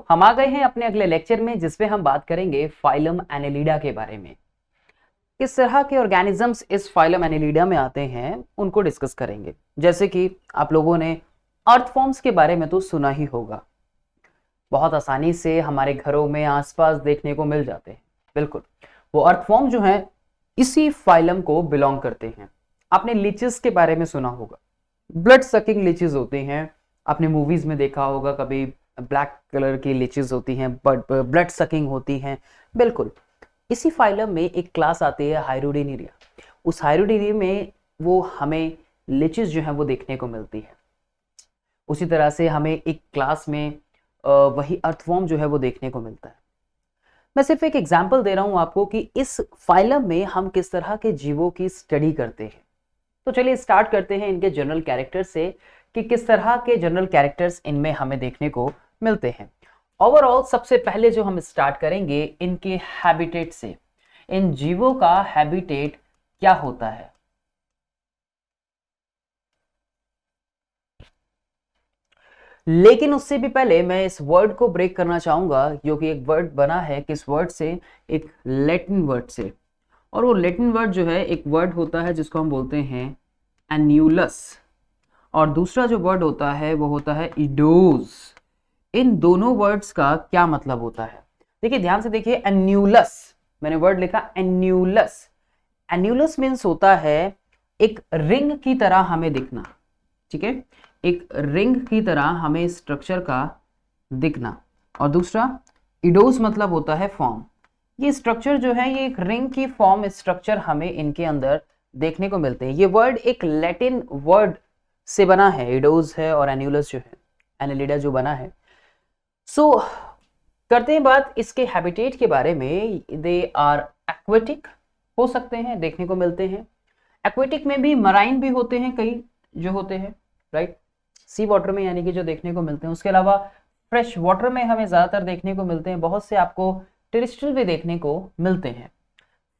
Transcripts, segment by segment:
हम आ गए हैं अपने अगले लेक्चर में, जिसमें हम बात करेंगे फाइलम एनेलिडा के बारे में। किस तरह के ऑर्गेनिजम्स इस फाइलम एनेलिडा में आते हैं उनको डिस्कस करेंगे। जैसे कि आप लोगों ने अर्थवॉर्म्स के बारे में तो सुना ही होगा, बहुत आसानी से हमारे घरों में आसपास देखने को मिल जाते हैं। बिल्कुल, वो अर्थवॉर्म जो हैं इसी फाइलम को बिलोंग करते हैं। आपने लीचेस के बारे में सुना होगा, ब्लड सकिंग लीचेस होते हैं, आपने मूवीज में देखा होगा, कभी ब्लैक कलर की लीचेस होती हैं बट ब्लड सकिंग होती हैं। बिल्कुल, इसी फाइलम में एक क्लास आती है हाइरोडिनेरिया। उस हाइरोडिनेरिया में वो हमें लीचेस जो हैं वो देखने को मिलती है। उसी तरह से हमें एक क्लास में वही अर्थवॉर्म जो है वो देखने को मिलता है। मैं सिर्फ एक एग्जांपल दे रहा हूं आपको कि इस फाइलम में हम किस तरह के जीवों की स्टडी करते हैं। तो चलिए स्टार्ट करते हैं इनके जनरल कैरेक्टर से कि किस तरह के जनरल कैरेक्टर्स इनमें हमें देखने को मिलते हैं। ओवरऑल सबसे पहले जो हम स्टार्ट करेंगे इनके हैबिटेट से। इन जीवों का हैबिटेट क्या होता है? लेकिन उससे भी पहले मैं इस वर्ड को ब्रेक करना चाहूंगा, जो कि एक वर्ड बना है किस वर्ड से? एक लैटिन वर्ड से। और वो लैटिन वर्ड जो है, एक वर्ड होता है जिसको हम बोलते हैं एन्यूलस, और दूसरा जो वर्ड होता है वो होता है इडोज। इन दोनों वर्ड्स का क्या मतलब होता है? देखिए ध्यान से देखिए, एन्यूलस, मैंने वर्ड लिखा एन्यूलस। एन्यूलस मीन्स होता है एक रिंग की तरह हमें दिखना, ठीक है, एक रिंग की तरह हमें स्ट्रक्चर का दिखना। और दूसरा इडोस मतलब होता है फॉर्म। ये स्ट्रक्चर जो है ये एक रिंग की फॉर्म स्ट्रक्चर हमें इनके अंदर देखने को मिलते हैं। ये वर्ड एक लैटिन वर्ड से बना है, इडोस है और एन्यूलस जो है, एनेलिडा जो बना है। सो करते हैं बात इसके हैबिटेट के बारे में। दे आर एक्वेटिक हो सकते हैं, देखने को मिलते हैं। एक्वेटिक में भी मराइन भी होते हैं कई जो होते हैं, राइट, सी वाटर में, यानी कि जो देखने को मिलते हैं। उसके अलावा फ्रेश वाटर में हमें ज्यादातर देखने को मिलते हैं। बहुत से आपको टेरेस्ट्रियल भी देखने को मिलते हैं।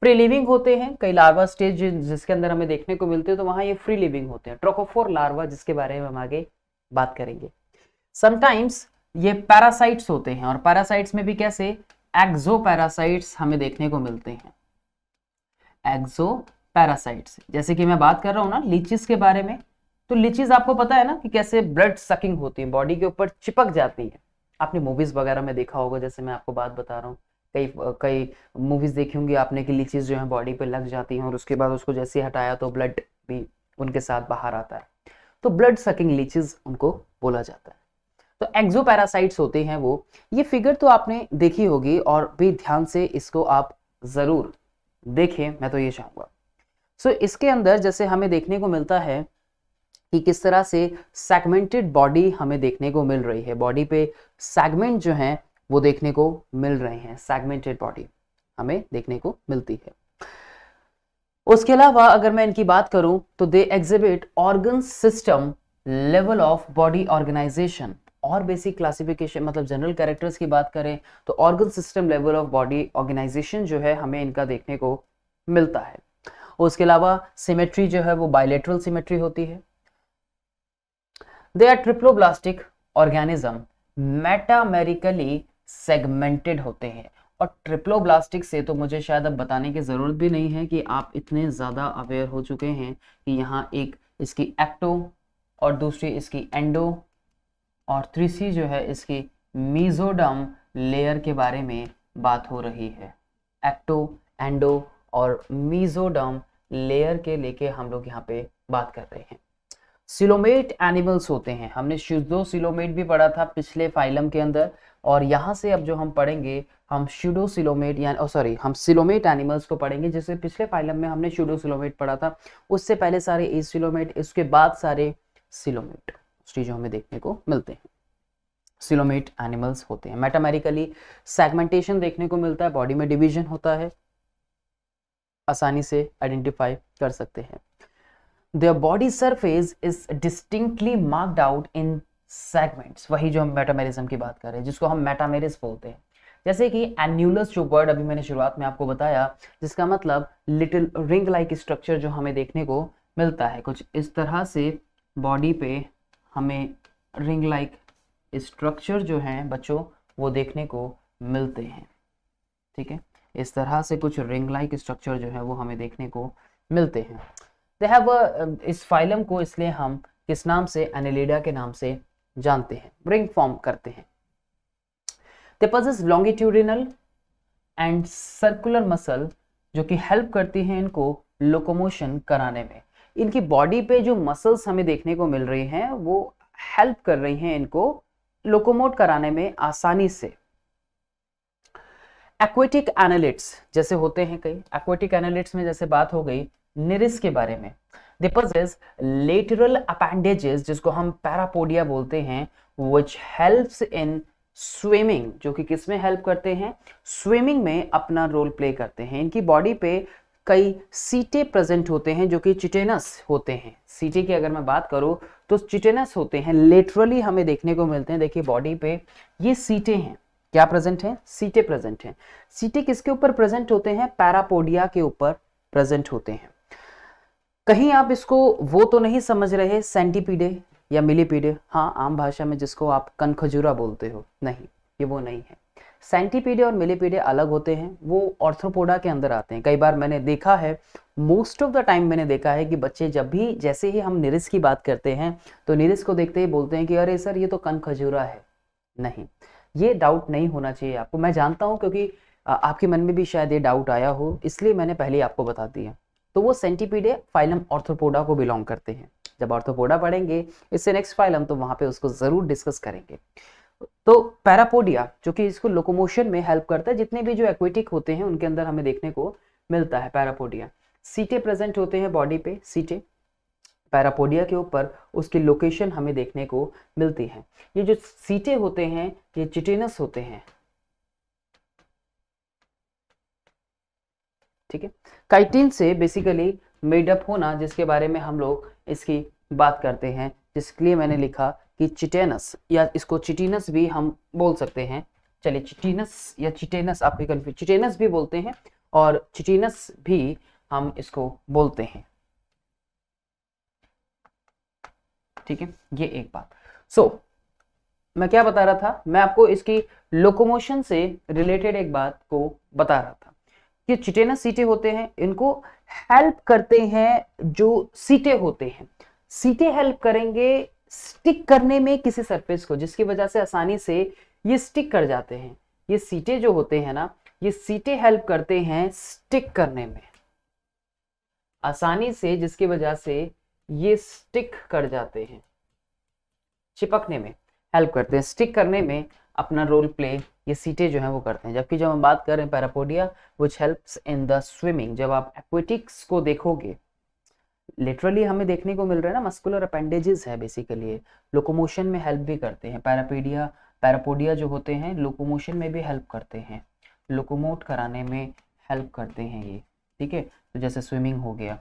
फ्री लिविंग होते हैं कई लार्वा स्टेज जिसके अंदर हमें देखने को मिलते हैं, तो वहां ये फ्री लिविंग होते हैं। ट्रोकोफोर लार्वा, जिसके बारे में हम आगे बात करेंगे। समटाइम्स ये पैरासाइट्स होते हैं, और पैरासाइट्स में भी कैसे? एक्सो पैरासाइट्स हमें देखने को मिलते हैं। एक्सो पैरासाइट्स, जैसे कि मैं बात कर रहा हूं ना लीचीज के बारे में, तो लीचीज आपको पता है ना कि कैसे ब्लड सकिंग होती है, बॉडी के ऊपर चिपक जाती है। आपने मूवीज वगैरह में देखा होगा, जैसे मैं आपको बात बता रहा हूँ, कई कई मूवीज देखी होंगी आपने कि लीचीज जो है बॉडी पे लग जाती हैं, और उसके बाद उसको जैसे हटाया तो ब्लड भी उनके साथ बाहर आता है। तो ब्लड सकिंग लीचीज उनको बोला जाता है। तो एक्सो पैरासाइट्स होते हैं वो। ये फिगर तो आपने देखी होगी, और भी ध्यान से इसको आप जरूर देखें, मैं तो ये चाहूंगा। सो इसके अंदर जैसे हमें देखने को मिलता है कि किस तरह से सेगमेंटेड बॉडी हमें देखने को मिल रही है। बॉडी पे सेगमेंट जो हैं वो देखने को मिल रहे हैं, सेगमेंटेड बॉडी हमें देखने को मिलती है। उसके अलावा अगर मैं इनकी बात करूं तो they exhibit organ system level of body organisation. और बेसिक क्लासिफिकेशन मतलब जनरल कैरेक्टर्स की बात करें तो organ system level of body organisation जो है हमें इनका देखने को मिलता है। उसके अलावा सिमेट्री जो है वो बायलेटरल सिमेट्री होती है। They are triploblastic organism, metamerically segmented होते हैं। और ट्रिप्लोब्लास्टिक से तो मुझे शायद अब बताने की जरूरत भी नहीं है कि आप इतने ज्यादा अवेयर हो चुके हैं कि यहाँ एक इसकी एक्टो और दूसरी इसकी एंडो और तीसरी जो है इसकी मीजोडर्म लेयर के बारे में बात हो रही है। एक्टो, एंडो और मीजोडर्म लेयर के लेके हम लोग यहाँ पे बात कर रहे हैं। सिलोमेट एनिमल्स होते हैं, हमने शुडो सिलोमेट भी पढ़ा था पिछले फाइलम के अंदर, और यहाँ से अब जो हम पढ़ेंगे हम शुडो सिलोमेट यानी हम सिलोमेट एनिमल्स को पढ़ेंगे, जिससे पिछले फाइलम में हमने शुडो सिलोमेट पढ़ा था। उससे पहले सारे ए सिलोमेट, इसके बाद सारे सिलोमेट जो हमें देखने को मिलते हैं। सिलोमेट एनिमल्स होते हैं। मेटामेरिकली सेगमेंटेशन देखने को मिलता है, बॉडी में डिवीजन होता है, आसानी से आइडेंटिफाई कर सकते हैं। Their body surface is distinctly marked out in segments। वही जो हम मेटामेरिज्म की बात कर रहे हैं, जिसको हम मेटामेरिस बोलते हैं। जैसे कि एन्यूलस जो वर्ड अभी मैंने शुरुआत में आपको बताया, जिसका मतलब लिटिल रिंग लाइक स्ट्रक्चर जो हमें देखने को मिलता है। कुछ इस तरह से बॉडी पे हमें रिंग लाइक स्ट्रक्चर जो है बच्चों वो देखने को मिलते हैं। ठीक है, इस तरह से कुछ रिंग लाइक स्ट्रक्चर जो है वो हमें देखने को मिलते हैं। दे हैव इस फाइलम को इसलिए हम किस नाम से, एनेलिडा के नाम से जानते हैं, रिंग फॉर्म करते हैं। They possess longitudinal and circular muscle जो कि हेल्प करती हैं इनको लोकोमोशन कराने में। इनकी बॉडी पे जो मसल्स हमें देखने को मिल रही हैं वो हेल्प कर रही हैं इनको लोकोमोट कराने में आसानी से। एक्वेटिक एनालिट्स जैसे होते हैं कई, एक्वेटिक एनालिट्स में जैसे बात हो गई निरिस के बारे में। दे पॉसेस लेटरल अपेंडेजेस जिसको हम पैरापोडिया बोलते हैं, व्हिच हेल्प्स इन स्विमिंग, जो कि किस में हेल्प करते हैं, स्विमिंग में अपना रोल प्ले करते हैं। इनकी बॉडी पे कई सीटे प्रेजेंट होते हैं जो कि चिटेनस होते हैं। सीटे की अगर मैं बात करूं तो चिटेनस होते हैं, लेटरली हमें देखने को मिलते हैं। देखिए बॉडी पे ये सीटे हैं, क्या प्रेजेंट है, सीटे प्रेजेंट हैं। सीटे किसके ऊपर प्रेजेंट होते हैं, पैरापोडिया के ऊपर प्रेजेंट होते हैं। कहीं आप इसको वो तो नहीं समझ रहे सेंटीपीडे या मिलीपीडे, हाँ आम भाषा में जिसको आप कनखजूरा बोलते हो, नहीं ये वो नहीं है। सेंटीपीडे और मिलीपीडे अलग होते हैं, वो ऑर्थ्रोपोडा के अंदर आते हैं। कई बार मैंने देखा है, मोस्ट ऑफ द टाइम मैंने देखा है कि बच्चे जब भी जैसे ही हम निरिस की बात करते हैं तो निरिस को देखते ही बोलते हैं कि अरे सर ये तो कनखजूरा है। नहीं, ये डाउट नहीं होना चाहिए आपको। मैं जानता हूं क्योंकि आपके मन में भी शायद ये डाउट आया हो, इसलिए मैंने पहले आपको बता दिया। तो वो सेंटीपीडे फाइलम ऑर्थ्रोपोडा को बिलोंग करते हैं। जब ऑर्थ्रोपोडा पढ़ेंगे इससे नेक्स्ट फाइलम तो वहां पे उसको जरूर डिस्कस करेंगे। तो पैरापोडिया जो कि इसको लोकोमोशन में हेल्प करता है, जितने भी जो एक्वेटिक होते हैं उनके अंदर हमें देखने को मिलता है पैरापोडिया। सीटे प्रेजेंट होते हैं बॉडी पे, सीटे पैरापोडिया के ऊपर उसकी लोकेशन हमें देखने को मिलती है। ये जो सीटे होते हैं ये चिटेनस होते हैं। ठीक है, काइटिन से बेसिकली मेडअप होना, जिसके बारे में हम लोग इसकी बात करते हैं, जिसके लिए मैंने लिखा कि चिटेनस, या इसको चिटिनस भी हम बोल सकते हैं। चलिए चिटिनस या चिटेनस आपके कंफ्यूज, चिटेनस भी बोलते हैं और चिटिनस भी हम इसको बोलते हैं। ठीक है, ये एक बात। सो मैं क्या बता रहा था, मैं आपको इसकी लोकोमोशन से रिलेटेड एक बात को बता रहा था कि चिटेनस सीटे होते हैं, इनको हेल्प करते हैं जो सीटे होते हैं। सीटे हेल्प करेंगे स्टिक करने में किसी सरफेस को, जिसकी वजह से आसानी से ये स्टिक कर जाते हैं। ये सीटे जो होते हैं ना, ये सीटे हेल्प करते हैं स्टिक करने में आसानी से, जिसकी वजह से ये स्टिक कर जाते हैं, चिपकने में हेल्प करते हैं, स्टिक करने में अपना रोल प्ले ये सीटे जो है वो करते हैं। जबकि जब हम बात कर रहे हैं parapodia which helps in the swimming, जब आप एक्वेटिक्स को देखोगे लिटरली हमें देखने को मिल रहा है ना, मस्कुलर अपेंडेजेस है बेसिकली, लोकोमोशन में हेल्प भी करते हैं। पैरापोडिया जो होते हैं लोकोमोशन में भी हेल्प करते हैं, लोकोमोट कराने में हेल्प करते हैं ये। ठीक है, तो जैसे स्विमिंग हो गया,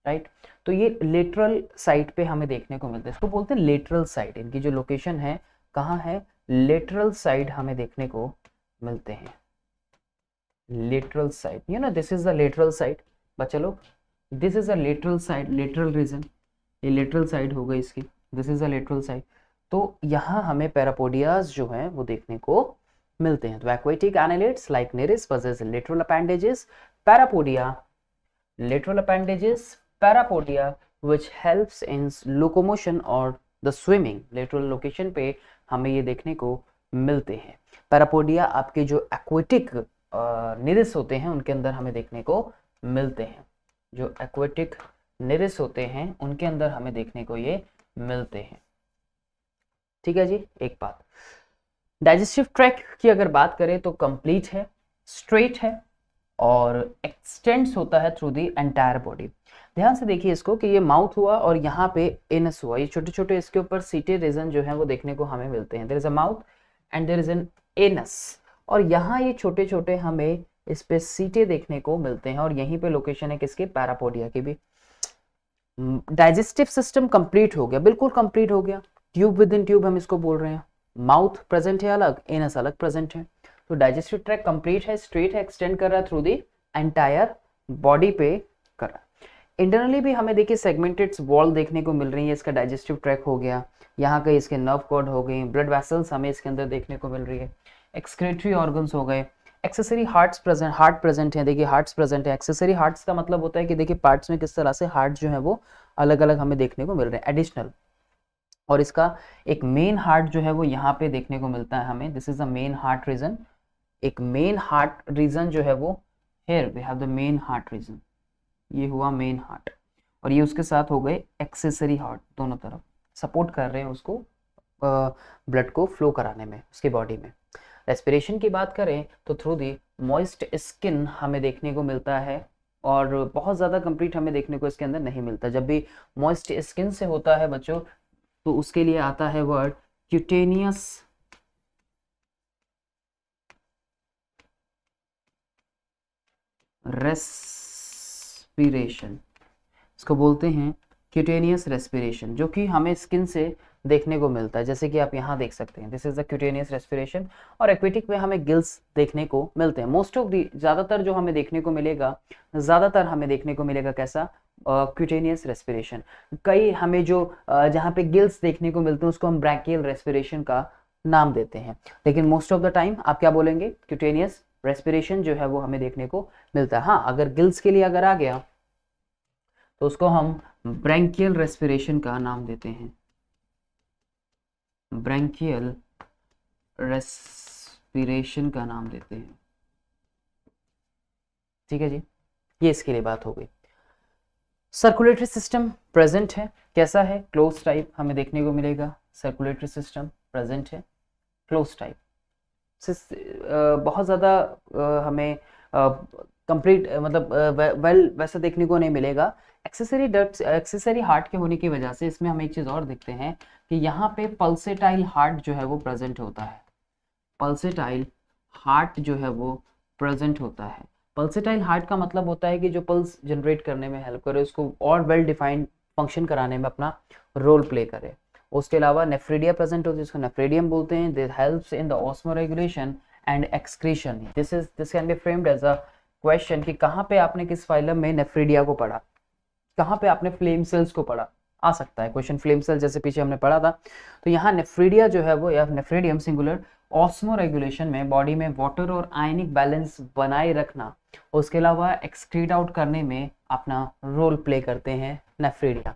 राइट। तो ये लेटरल साइड पे हमें देखने को मिलता है, इसको बोलते हैं लेटरल साइड। इनकी जो लोकेशन है कहाँ है, लेटरल साइड हमें देखने को मिलते हैं। Lateral side, you know this is the lateral side बच्चा लोग, this is a lateral side, lateral region, ये लेटरल साइड हो गई इसकी, this is a lateral side. तो यहाँ हमें पैरापोडियाज जो हैं वो देखने को मिलते हैं। तो aquatic annelids like निरिस possess lateral appendages, parapodia lateral appendages, parapodia which helps in locomotion और the swimming, lateral location पे हमें ये देखने को मिलते हैं। पैरापोडिया आपके जो एक्वेटिक निरिस होते हैं उनके अंदर हमें देखने को मिलते हैं, जो एक्वेटिक निरिस होते हैं उनके अंदर हमें देखने को ये मिलते हैं। ठीक है जी, एक बात। डाइजेस्टिव ट्रैक की अगर बात करें तो कंप्लीट है, स्ट्रेट है और एक्सटेंड्स होता है थ्रू द एंटायर बॉडी। ध्यान से देखिए इसको कि ये माउथ हुआ और यहाँ पे एनस हुआ, ये छोटे छोटे इसके ऊपर सीटे रीजन जो है वो देखने को हमें मिलते हैं। There is a mouth and there is an anus, और यहाँ ये छोटे छोटे हमें इस पे सीटे देखने को मिलते हैं, और यहीं पे लोकेशन है किसके, पैरापोडिया की भी। डाइजेस्टिव सिस्टम कंप्लीट हो गया, बिल्कुल कंप्लीट हो गया। ट्यूब विद इन ट्यूब हम इसको बोल रहे हैं, माउथ प्रेजेंट है अलग, एनस अलग प्रेजेंट है। तो डाइजेस्टिव ट्रैक कंप्लीट है, स्ट्रेट है, एक्सटेंड कर रहा है थ्रू दी एंटायर बॉडी पे कर रहा है। इंटरनली भी हमें देखिए सेगमेंटेड वॉल देखने को मिल रही है, इसका डाइजेस्टिव ट्रैक हो गया, यहाँ कहीं इसके नर्व कॉर्ड हो गई, ब्लड वेसल्स हमें इसके अंदर देखने को मिल रही है। एक्सक्रीटरी ऑर्गन्स हो गए, एक्सेसरी हार्ट प्रेजेंट है, देखिए हार्ट्स प्रेजेंट है। एक्सेसरी हार्ट्स का मतलब होता है कि देखिए पार्ट्स में किस तरह से हार्ट जो है वो अलग अलग हमें देखने को मिल रहे हैं एडिशनल। और इसका एक मेन हार्ट जो है वो यहाँ पे देखने को मिलता है हमें, this is the main heart region. एक मेन हार्ट रीजन जो है वो here we have the main heart region, ये हुआ मेन हार्ट, और ये उसके साथ हो गए एक्सेसरी हार्ट, दोनों तरफ सपोर्ट कर रहे हैं उसको ब्लड को फ्लो कराने में उसके बॉडी में। रेस्पिरेशन की बात करें तो थ्रू दी मॉइस्ट स्किन हमें देखने को मिलता है, और बहुत ज़्यादा कंप्लीट हमें देखने को इसके अंदर नहीं मिलता। जब भी मॉइस्ट स्किन से होता है बच्चों तो उसके लिए आता है वर्ड क्यूटेनियस रेस्पिरेशन, इसको बोलते हैं क्यूटेनियस रेस्पिरेशन, जो कि हमें स्किन से देखने को मिलता है, जैसे कि आप यहाँ देख सकते हैं this is the cutaneous respiration. और एक्वेटिक में हमें गिल्स देखने को मिलते हैं मोस्ट ऑफ दी, ज़्यादातर जो हमें देखने को मिलेगा, ज़्यादातर हमें देखने को मिलेगा कैसा क्यूटेनियस रेस्पिरेशन। कई हमें जो जहाँ पे गिल्स देखने को मिलते हैं उसको हम ब्रैंकियल रेस्पिरेशन का नाम देते हैं, लेकिन मोस्ट ऑफ द टाइम आप क्या बोलेंगे, क्यूटेनियस रेस्पिरेशन जो है वो हमें देखने को मिलता है। हाँ, अगर गिल्स के लिए अगर आ गया तो उसको हम ब्रैंकियल रेस्पिरेशन का नाम देते हैं, ब्रैंकियल रेस्पिरेशन का नाम देते हैं। ठीक है जी, ये इसके लिए बात हो गई। सर्कुलेटरी सिस्टम प्रेजेंट है, कैसा है, क्लोज टाइप हमें देखने को मिलेगा। सर्कुलेटरी सिस्टम प्रेजेंट है क्लोज टाइप, बहुत ज़्यादा हमें कंप्लीट मतलब वेल वैसा देखने को नहीं मिलेगा। एक्सेसरी हार्ट के होने की वजह से इसमें हम एक चीज़ और देखते हैं कि यहाँ पे पल्सेटाइल हार्ट जो है वो प्रेजेंट होता है, पल्सेटाइल हार्ट जो है वो प्रेजेंट होता है। पल्सेटाइल हार्ट का मतलब होता है कि जो पल्स जनरेट करने में हेल्प करे, उसको और वेल डिफाइंड फंक्शन कराने में अपना रोल प्ले करे। उसके अलावा नेफ्रीडिया प्रेजेंट होती है, जिसको नेफ्रीडियम बोलते हैं, this helps in the osmoregulation and excretion. This can be framed as a question कि कहाँ पे आपने किस फाइलम में नेफ्रीडिया को पढ़ा, कहाँ पे आपने फ्लेम सेल्स को पढ़ा, आ सकता है क्वेश्चन फ्लेम सेल जैसे पीछे हमने पढ़ा था। तो यहाँ नेफ्रीडिया जो है वो या नेफ्रीडियम सिंगुलर ऑस्मो रेगुलेशन में बॉडी में वाटर और आयनिक बैलेंस बनाए रखना, उसके अलावा एक्सक्रीट आउट करने में अपना रोल प्ले करते हैं नेफ्रीडिया।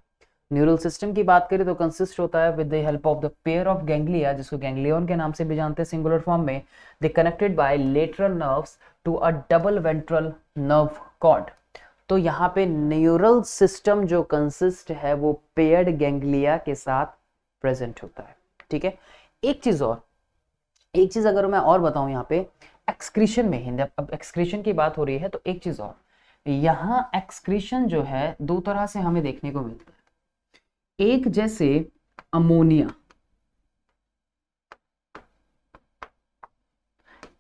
न्यूरल सिस्टम की बात करें तो कंसिस्ट होता है with the help of the pair of ganglia, जिसको गैंग्लियन के नाम से भी जानते हैं सिंगुलर फॉर्म में। They connected by lateral nerves to a double ventral nerve cord. तो यहाँ पे न्यूरल सिस्टम जो कंसिस्ट है वो पेयर्ड गैंग्लिया के साथ प्रेजेंट होता है। ठीक है, एक चीज अगर मैं और बताऊं यहाँ पे एक्सक्रीशन में, अब एक्सक्रीशन की बात हो रही है तो एक चीज और, यहाँ एक्सक्रीशन जो है दो तरह से हमें देखने को मिलता है। एक जैसे अमोनिया,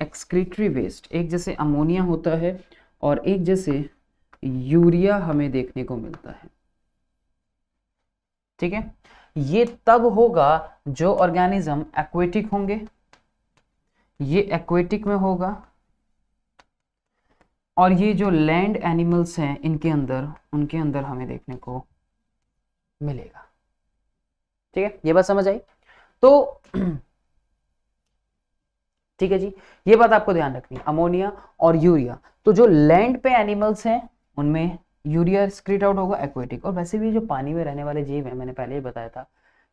एक्सक्रीटरी वेस्ट, एक जैसे अमोनिया होता है और एक जैसे यूरिया हमें देखने को मिलता है। ठीक है, ये तब होगा जो ऑर्गेनिज्म एक्वेटिक होंगे, ये एक्वेटिक में होगा, और ये जो लैंड एनिमल्स हैं उनके अंदर हमें देखने को मिलेगा। ठीक है, ये बात समझ आई? तो ठीक है जी, ये बात आपको ध्यान रखनी है, अमोनिया और यूरिया। तो जो लैंड पे एनिमल्स हैं उनमें यूरिया एक्सक्रीट आउट होगा एक्वेटिक, और वैसे भी जो पानी में रहने वाले जीव हैं, मैंने पहले ही बताया था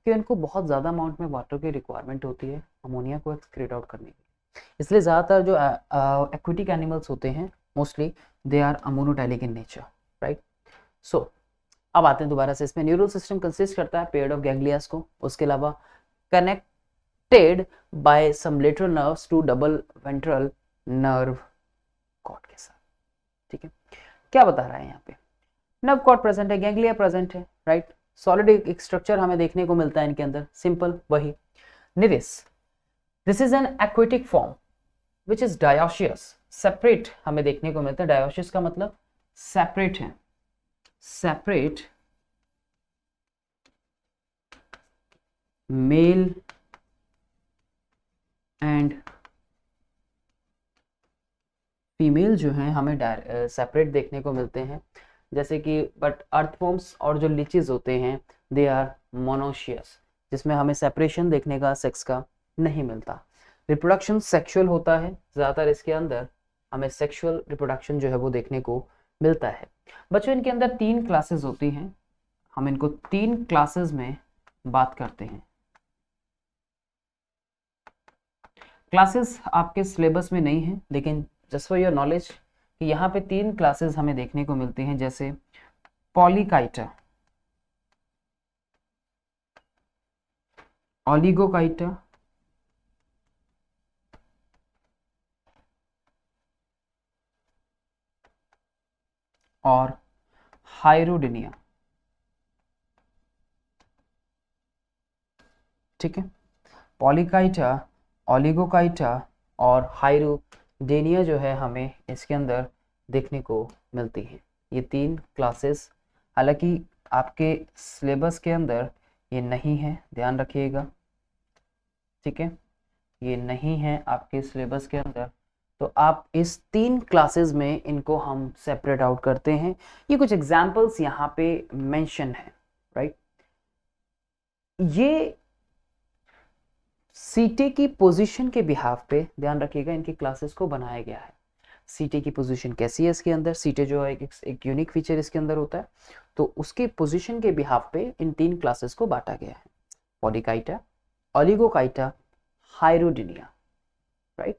कि उनको बहुत ज़्यादा अमाउंट में वाटर की रिक्वायरमेंट होती है अमोनिया को एक्सक्रीट आउट करने की। इसलिए ज़्यादातर जो एक्वेटिक एनिमल्स होते हैं mostly they are ammonotelic in nature, right. So अब आते हैं दोबारा से इसमें। न्यूरल सिस्टम कंसिस्ट करता है पेयर्ड ऑफ गैंग्लियास को, उसके अलावा connected by some lateral nerves to double ventral nerve cord के साथ। ठीक है, क्या बता रहा है यहाँ पे, नर्व कॉर्ड प्रेजेंट है, गैंग्लिया प्रेजेंट है, राइट। सॉलिड एक स्ट्रक्चर हमें देखने को मिलता है इनके अंदर, सिंपल वही निरिस। This is an aquatic form which is dioecious, separate हमें देखने को मिलता है। डायोशियस का मतलब सेपरेट है, सेपरेट मेल एंड फीमेल जो हैं हमें सेपरेट देखने को मिलते हैं, जैसे कि बट अर्थवॉर्म्स और जो लीचेस होते हैं दे आर मोनोशियस, जिसमें हमें सेपरेशन देखने का सेक्स का नहीं मिलता। रिप्रोडक्शन सेक्सुअल होता है, ज़्यादातर इसके अंदर हमें सेक्सुअल रिप्रोडक्शन जो है वो देखने को मिलता है। बच्चों इनके अंदर 3 क्लासेस होती हैं, हम इनको 3 क्लासेस में बात करते हैं। क्लासेस आपके सिलेबस में नहीं है, लेकिन जस्ट फॉर योर नॉलेज कि यहाँ पे 3 क्लासेस हमें देखने को मिलती हैं, जैसे पॉलीकाइटा, ओलिगोकाइटा और हाइरोडिनिया। ठीक है, पॉलीकाइटा, ओलिगोकाइटा और हाइरोडिनिया जो है हमें इसके अंदर देखने को मिलती है। ये 3 क्लासेस, हालांकि आपके सिलेबस के अंदर ये नहीं है, ध्यान रखिएगा। ठीक है, ये नहीं है आपके सिलेबस के अंदर, तो आप इस 3 क्लासेस में इनको हम सेपरेट आउट करते हैं। ये कुछ एग्जाम्पल्स यहाँ पे मेंशन है, राइट। ये सीटे की पोजीशन के बिहाफ पे ध्यान रखिएगा, इनकी क्लासेस को बनाया गया है। सीटे की पोजीशन कैसी है इसके अंदर, सीटे जो है एक यूनिक फीचर इसके अंदर होता है, तो उसके पोजीशन के बिहाफ पे इन 3 क्लासेस को बांटा गया है, पॉलीकाइटा, ओलिगोकाइटा, हाइरोडिनिया, राइट।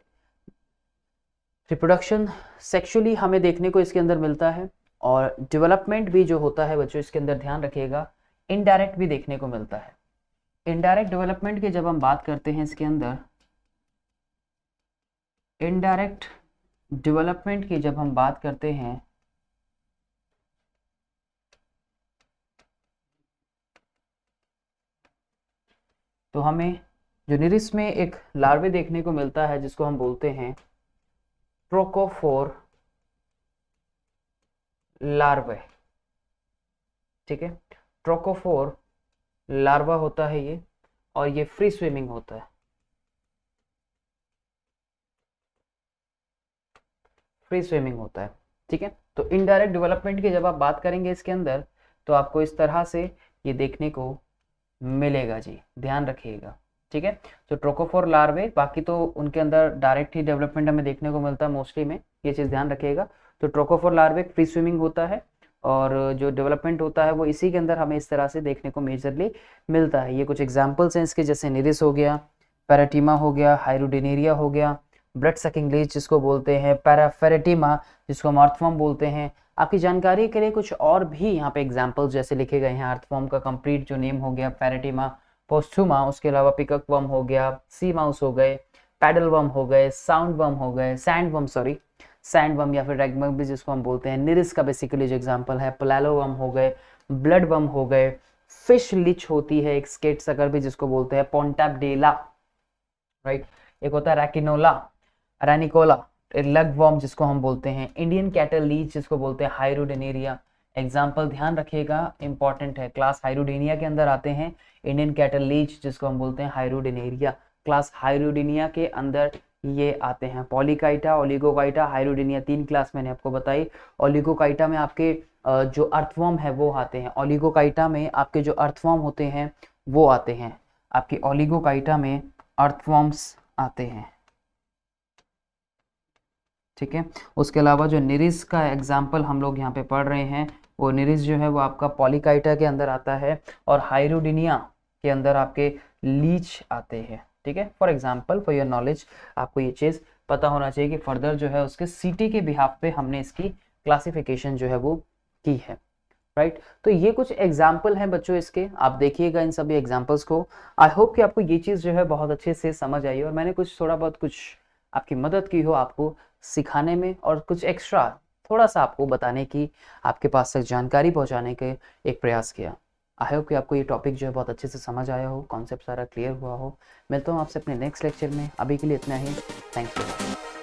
रिप्रोडक्शन सेक्सुअली हमें देखने को इसके अंदर मिलता है, और डेवलपमेंट भी जो होता है बच्चों इसके अंदर ध्यान रखिएगा, इनडायरेक्ट भी देखने को मिलता है। इनडायरेक्ट डेवलपमेंट की जब हम बात करते हैं इसके अंदर, इनडायरेक्ट डेवलपमेंट की जब हम बात करते हैं तो हमें जो निरिस में एक लार्वे देखने को मिलता है जिसको हम बोलते हैं ट्रोकोफोर लार्वे। ठीक है, ट्रोकोफोर लार्वा होता है ये, और ये फ्री स्विमिंग होता है, फ्री स्विमिंग होता है। ठीक है, तो इनडायरेक्ट डेवलपमेंट की जब आप बात करेंगे इसके अंदर, तो आपको इस तरह से ये देखने को मिलेगा जी, ध्यान रखिएगा। ठीक है, तो ट्रोकोफोर लार्वे, बाकी तो उनके अंदर डायरेक्ट ही डेवलपमेंट हमें देखने को मिलता है मोस्टली में, ये चीज़ ध्यान रखिएगा। तो ट्रोकोफोर लार्वे फ्री स्विमिंग होता है, और जो डेवलपमेंट होता है वो इसी के अंदर हमें इस तरह से देखने को मेजरली मिलता है। ये कुछ एग्जाम्पल्स हैं इसके, जैसे निरिस हो गया, पैराटीमा हो गया, हाइरोडिनेरिया हो गया, ब्लड सकिंग लीच जिसको बोलते हैं, पैराफेरेटिमा जिसको हम अर्थवर्म बोलते हैं। आपकी जानकारी के लिए कुछ और भी यहाँ पे एग्जाम्पल्स जैसे लिखे गए हैं। अर्थवर्म का कंप्लीट जो नेम हो गया पैराटीमा पोस्टुमा, उसके अलावा पिकक वर्म हो गया, सी माउस हो गए, पैडल वर्म हो गए, साउंड वर्म हो गए, सैंड वर्म या फिर रेगवर्म भी जिसको हम बोलते हैं। निरिस का बेसिकली जो एग्जांपल है पलालो वर्म हो गए, ब्लड वर्म हो गए, फिश लिच होती है एक, स्केट सकर भी जिसको बोलते हैं, पोंटाबडेला, राइट। एक होता है रैकिनोला, रैनिकोला, लग वर्म जिसको हम बोलते हैं, इंडियन कैटल लीच जिसको बोलते हैं, हाइरोडिनेरिया। एग्जाम्पल ध्यान रखिएगा, इंपॉर्टेंट है, क्लास हाइरोडिनिया के अंदर आते हैं इंडियन कैटल लीच जिसको हम बोलते हैं हाइरोडिनेरिया। क्लास हाइरोडिनिया के अंदर ये आते हैं पॉलीकाइटा, ओलिगोकाइटा, हाइरोडिनिया, 3 क्लास मैंने आपको बताई। ओलिगोकाइटा में आपके जो अर्थवर्म है वो आते हैं, ओलिगोकाइटा में आपके जो अर्थवर्म होते हैं वो आते हैं, आपकी ओलिगोकाइटा में अर्थवर्म्स आते हैं। ठीक है, उसके अलावा जो निरिस का एग्जाम्पल हम लोग यहाँ पे पढ़ रहे हैं, वो निरिस जो है वो आपका पॉलीकाइटा के अंदर आता है, और हाइरोडिनिया के अंदर आपके लीच आते हैं। ठीक है, for example for your knowledge आपको ये चीज़ पता होना चाहिए कि फर्दर जो है उसके सीटी के बिहाफ पे हमने इसकी क्लासिफिकेशन जो है वो की है, राइट। तो ये कुछ एग्जाम्पल हैं बच्चों इसके, आप देखिएगा इन सभी एग्जाम्पल्स को। आई होप कि आपको ये चीज़ जो है बहुत अच्छे से समझ आई, और मैंने कुछ थोड़ा बहुत कुछ आपकी मदद की हो आपको सिखाने में, और कुछ एक्स्ट्रा थोड़ा सा आपको बताने की, आपके पास तक जानकारी पहुंचाने के एक प्रयास किया। आई होप कि आपको ये टॉपिक जो है बहुत अच्छे से समझ आया हो, कॉन्सेप्ट सारा क्लियर हुआ हो। मिलता हूँ आपसे अपने नेक्स्ट लेक्चर में, अभी के लिए इतना ही। Thanks for watching.